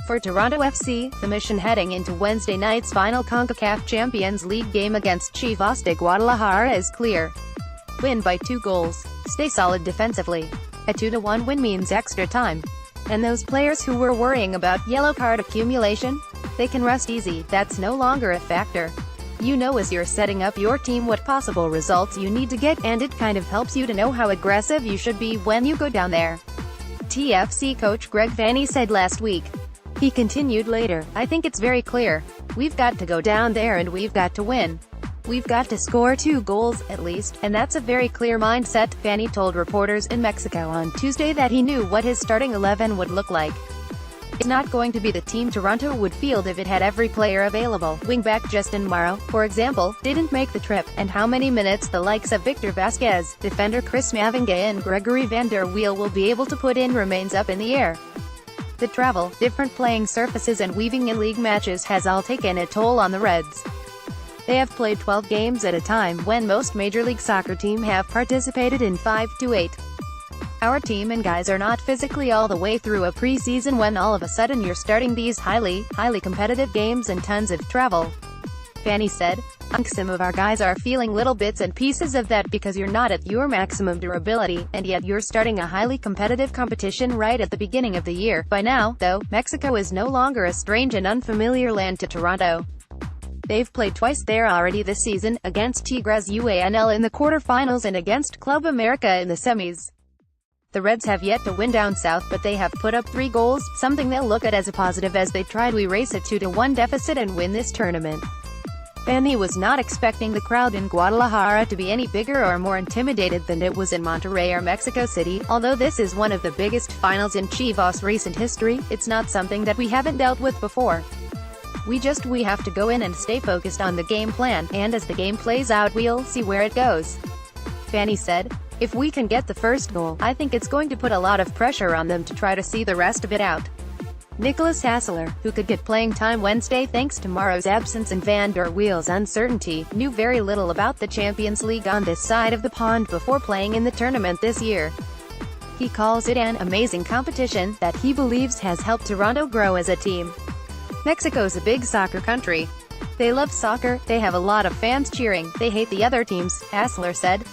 For Toronto FC, the mission heading into Wednesday night's final CONCACAF Champions League game against Chivas de Guadalajara is clear. Win by 2 goals. Stay solid defensively. A 2-1 win means extra time. And those players who were worrying about yellow card accumulation? They can rest easy, that's no longer a factor. You know as you're setting up your team what possible results you need to get, and it kind of helps you to know how aggressive you should be when you go down there. TFC coach Greg Vanney said last week. He continued later, I think it's very clear. We've got to go down there and we've got to win. We've got to score 2 goals, at least, and that's a very clear mindset. Vanney told reporters in Mexico on Tuesday that he knew what his starting 11 would look like. It's not going to be the team Toronto would field if it had every player available. Wingback Justin Morrow, for example, didn't make the trip, and how many minutes the likes of Victor Vasquez, defender Chris Mavinga and Gregory van der Wiel will be able to put in remains up in the air. The travel, different playing surfaces and weaving in league matches has all taken a toll on the Reds. They have played 12 games at a time, when most Major League Soccer teams have participated in 5 to 8. Our team and guys are not physically all the way through a preseason when all of a sudden you're starting these highly competitive games and tons of travel. Vanney said, some of our guys are feeling little bits and pieces of that because you're not at your maximum durability, and yet you're starting a highly competitive competition right at the beginning of the year. By now, though, Mexico is no longer a strange and unfamiliar land to Toronto. They've played twice there already this season, against Tigres UANL in the quarterfinals and against Club America in the semis. The Reds have yet to win down south, but they have put up 3 goals, something they'll look at as a positive as they try to erase a 2-1 deficit and win this tournament. Vanney was not expecting the crowd in Guadalajara to be any bigger or more intimidated than it was in Monterrey or Mexico City. Although this is one of the biggest finals in Chivas' recent history, it's not something that we haven't dealt with before. We have to go in and stay focused on the game plan, and as the game plays out we'll see where it goes. Vanney said, if we can get the first goal, I think it's going to put a lot of pressure on them to try to see the rest of it out. Nicholas Hassler, who could get playing time Wednesday thanks to Morrow's absence and Van der Wiel's uncertainty, knew very little about the Champions League on this side of the pond before playing in the tournament this year. He calls it an amazing competition that he believes has helped Toronto grow as a team. Mexico's a big soccer country. They love soccer, they have a lot of fans cheering, they hate the other teams, Hassler said.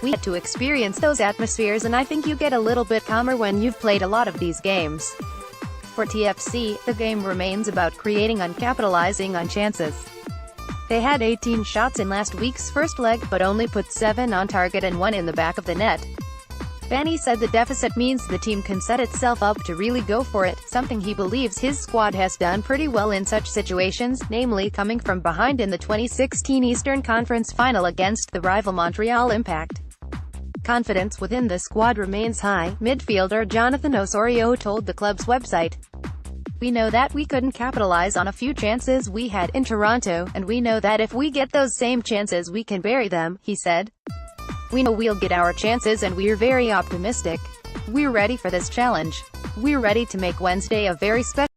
We had to experience those atmospheres, and I think you get a little bit calmer when you've played a lot of these games. For TFC, the game remains about creating and capitalizing on chances. They had 18 shots in last week's first leg, but only put 7 on target and 1 in the back of the net. Vanney said the deficit means the team can set itself up to really go for it, something he believes his squad has done pretty well in such situations, namely coming from behind in the 2016 Eastern Conference Final against the rival Montreal Impact. Confidence within the squad remains high, midfielder Jonathan Osorio told the club's website. We know that we couldn't capitalize on a few chances we had in Toronto, and we know that if we get those same chances we can bury them, he said. We know we'll get our chances and we're very optimistic. We're ready for this challenge. We're ready to make Wednesday a very special